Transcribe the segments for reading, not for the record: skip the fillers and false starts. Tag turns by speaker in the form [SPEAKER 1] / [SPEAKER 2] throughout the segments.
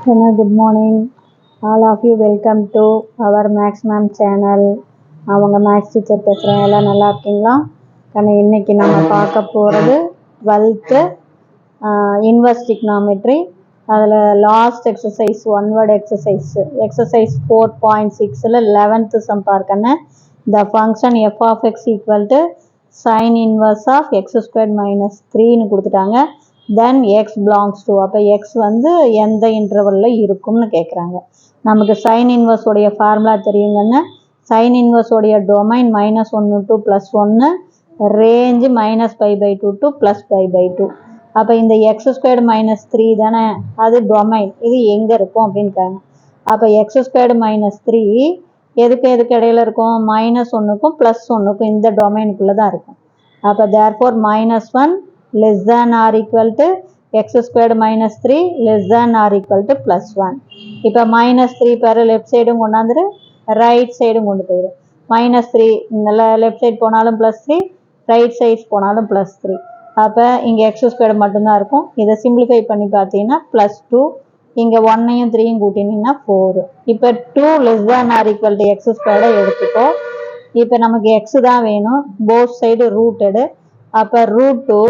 [SPEAKER 1] Hello, good morning. All of you welcome to our Max Ma'am channel. அவங்க maths teacher பேசுகிறேன். எல்லாம் நல்லா இருக்கீங்களா? ஆனால் இன்றைக்கி நம்ம பார்க்க போகிறது 12th இன்வர்ஸ் டிக்னாமெட்ரி. அதில் last exercise one word exercise 4.6ல் 11th சம் பார்க்கணும். The function f of x equal to sine inverse of x square minus 3ன்னு கொடுத்துட்டாங்க. தென் எக்ஸ் பிலாங்ஸ் டு, அப்போ எக்ஸ் வந்து எந்த இன்டர்வலில் இருக்கும்னு கேட்குறாங்க. நமக்கு சைன் இன்வர்ஸோடைய ஃபார்முலா தெரியுங்கன்னா, சைன் இன்வர்ஸோடைய டொமைன் -1 to +1, ரேஞ்சு -π/2 to +π/2. அப்போ இந்த எக்ஸ் ஸ்கொயர்டு -3 தானே அது டொமைன், இது எங்கே இருக்கும் அப்படின்ட்டாங்க. அப்போ எக்ஸ் ஸ்கொயர்டு -3 எதுக்கு இடையில இருக்கும்? -1க்கும் +1க்கும் இந்த டொமைனுக்குள்ளே தான் இருக்கும். அப்போ therefore -1 less than or equal to x squared minus 3 less than or equal to +1. இப்போ -3 பாரு, லெஃப்ட் சைடும் கொண்டாந்துரு, ரைட் சைடும் கொண்டு போயிடும். -3 லெஃப்ட் சைடு போனாலும் +3, ரைட் சைட்ஸ் போனாலும் +3. அப்போ இங்கே எக்ஸ் ஸ்கொயர்டு மட்டும்தான் இருக்கும். இதை சிம்பிளிஃபை பண்ணி பார்த்தீங்கன்னா +2, இங்கே 1ஐயும் 3யும் கூட்டினீங்கன்னா 4. இப்போ 2 less than or equal to x ஸ்கொயர்டை எடுத்துக்கோ. இப்போ நமக்கு எக்ஸ் தான் வேணும், போத் சைடு ரூட்டடு. அப்போ √2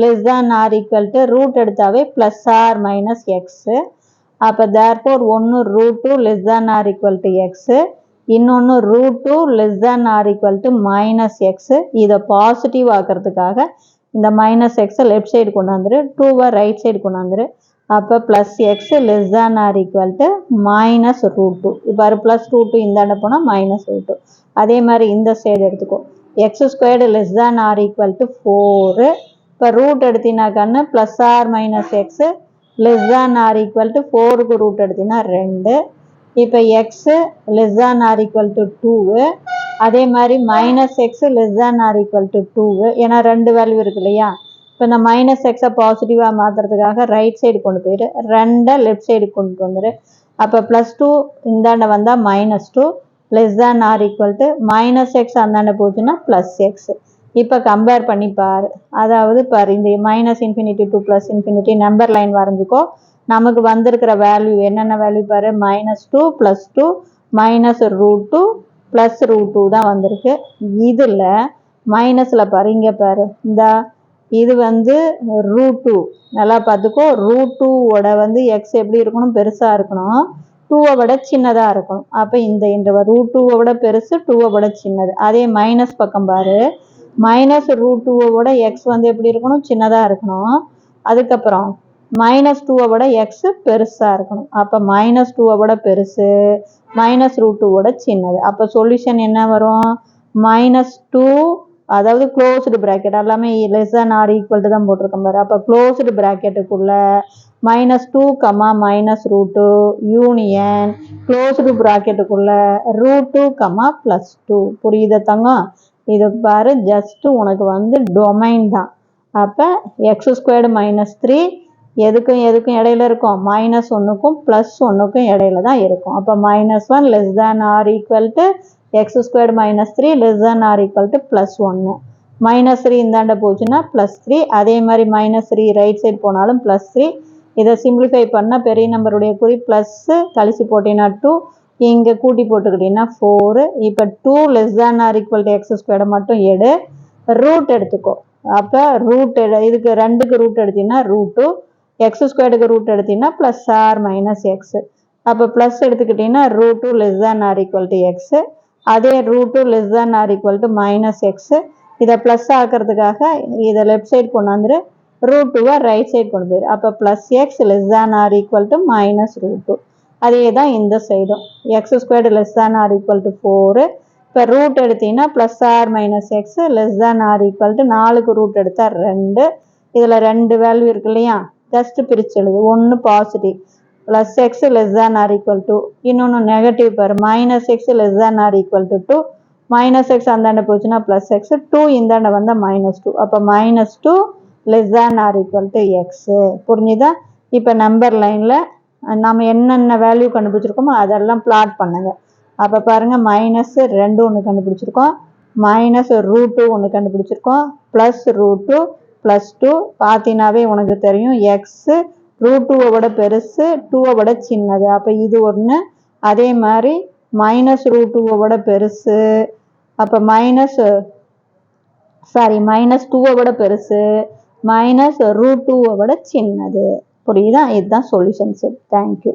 [SPEAKER 1] less than or equal to root எடுத்தாவே ப்ளஸ் ஆர் மைனஸ் எக்ஸு. அப்போ தேர்ஃபோர் ஒன்று √2 less than or equal to x, இன்னொன்று √2 less than or equal to minus x. இதை பாசிட்டிவ் ஆக்கிறதுக்காக இந்த மைனஸ் எக்ஸை லெஃப்ட் சைடு கொண்டு வந்துரு, 2வை ரைட் சைடு கொண்டு வந்துரு. அப்போ plus X less than or equal to -√2. இப்போ +√2 இந்தாண்ட போனால் -√2. அதே மாதிரி இந்த சைடு எடுத்துக்கோ. X squared less than or equal to 4. இப்போ ரூட் எடுத்தினாக்கான்னு plus or minus x less than or equal to 4க்கு ரூட் எடுத்தினா 2. இப்போ x less than or equal to 2. அதே மாதிரி -x less than or equal to 2, ஏன்னா 2 value இருக்கு இல்லையா. இப்போ இந்த -xஐ பாசிட்டிவாக மாற்றுறதுக்காக ரைட் சைடு கொண்டு போயிடு, 2 லெஃப்ட் சைடு கொண்டு வந்துடு. அப்போ +2 இந்தாண்ட வந்தால் -2 less than or equal to -x அந்தாண்ட போச்சுன்னா +x. இப்போ கம்பேர் பண்ணி பாரு. அதாவது பாரு, இந்த -∞ to +∞ நம்பர் லைன் வரைஞ்சிக்கோ. நமக்கு வந்திருக்கிற வேல்யூ என்னென்ன வேல்யூ பாரு, -2 +2 -√2 +√2 தான் வந்திருக்கு. இதில் மைனஸில் பாரு, இங்கே பாரு, இந்த இது வந்து √2. நல்லா பார்த்துக்கோ, √2வோட வந்து எக்ஸ் எப்படி இருக்கணும்? பெருசாக இருக்கணும், 2வை விட சின்னதாக இருக்கணும். அப்போ இந்த √2வை விட பெருசு, 2வை விட சின்னது. அதே மைனஸ் பக்கம் பாரு, -√2வை விட எக்ஸ் வந்து எப்படி இருக்கணும்? சின்னதாக இருக்கணும். அதுக்கப்புறம் -2வை விட எக்ஸ் பெருசாக இருக்கணும். அப்போ -2வை விட பெருசு, -√2 விட சின்னது. அப்போ சொல்யூஷன் என்ன வரும்? -2, அதாவது க்ளோஸ்டு ப்ராக்கெட், எல்லாமே less than or equal to தான் போட்டிருக்கோம் பாரு. அப்போ க்ளோஸ்டு ப்ராக்கெட்டுக்குள்ள -2, -√2 யூனியன் க்ளோஸ்டு ப்ராக்கெட்டுக்குள்ள √2, +2. புரியுதா தங்கம்? இது பாரு, ஜஸ்ட்டு உனக்கு வந்து டொமைன் தான். அப்போ எக்ஸ் ஸ்கொயர்டு -3 எதுக்கும் இடையில இருக்கும்? -1க்கும் +1க்கும் இடையில தான் இருக்கும். அப்போ -1 less than or equal to x squared -3 less than or equal to +1. -3 இந்தாண்ட போச்சுன்னா +3. அதே மாதிரி -3 ரைட் சைடு போனாலும் +3. இதை சிம்பிளிஃபை பண்ணால் பெரிய நம்பருடைய குறி ப்ளஸ்ஸு, கழிச்சு போட்டிங்கன்னா 2, இங்கே கூட்டி போட்டுக்கிட்டீங்கன்னா 4. இப்போ 2 less than or equal to x ஸ்கொயர்டை மட்டும் எடு, ரூட் எடுத்துக்கோ. அப்போ ரூட் இதுக்கு 2க்கு ரூட் எடுத்தீங்கன்னா √2, எக்ஸ் ஸ்கொயர்டுக்கு ரூட் எடுத்தீங்கன்னா ப்ளஸ் ஆர் மைனஸ் எக்ஸு. அப்போ ப்ளஸ் எடுத்துக்கிட்டிங்கன்னா √2 less than or equal to x, அதே √2 less than or equal to -x. இதை ப்ளஸ் ஆக்கிறதுக்காக இதை லெஃப்ட் சைடு கொண்டு வந்துரு, √2வை ரைட் சைடு கொண்டு போயிரு. அப்போ +x less than or equal to -√2. அதே தான் இந்த சைடும், x squared less than or equal to 4. இப்போ ரூட் எடுத்தீங்கன்னா plus or minus x less than or equal to 4க்கு ரூட் எடுத்தால் 2. இதில் 2 வேல்யூ இருக்கு இல்லையா, ஜஸ்ட்டு பிரித்து எழுது. ஒன்று positive +x less than or equal to, இன்னொன்று நெகட்டிவ் பாரு, -x less than or equal to 2. -x அந்தாண்ட போச்சுன்னா +x, 2 இந்தாண்ட வந்தால் -2. அப்போ -2 less than or equal to x. புரிஞ்சுதா? இப்போ நம்பர் லைனில் நம்ம என்னென்ன வேல்யூ கண்டுபிடிச்சிருக்கோமோ அதெல்லாம் பிளாட் பண்ணுங்க. அப்போ பாருங்கள், -2 ஒன்று கண்டுபிடிச்சிருக்கோம், -√2 ஒன்று கண்டுபிடிச்சிருக்கோம், +√2 +2 பார்த்தீங்கன்னாவே உனக்கு தெரியும் எக்ஸு √2 விட பெருசு 2 விட சின்னது. அப்போ இது ஒன்று. அதே மாதிரி -√2 விட பெருசு, அப்போ -2 விட பெருசு, -√2 விட சின்னது. புரியுதா? இதுதான் சொல்யூஷன் செட். தேங்க்யூ.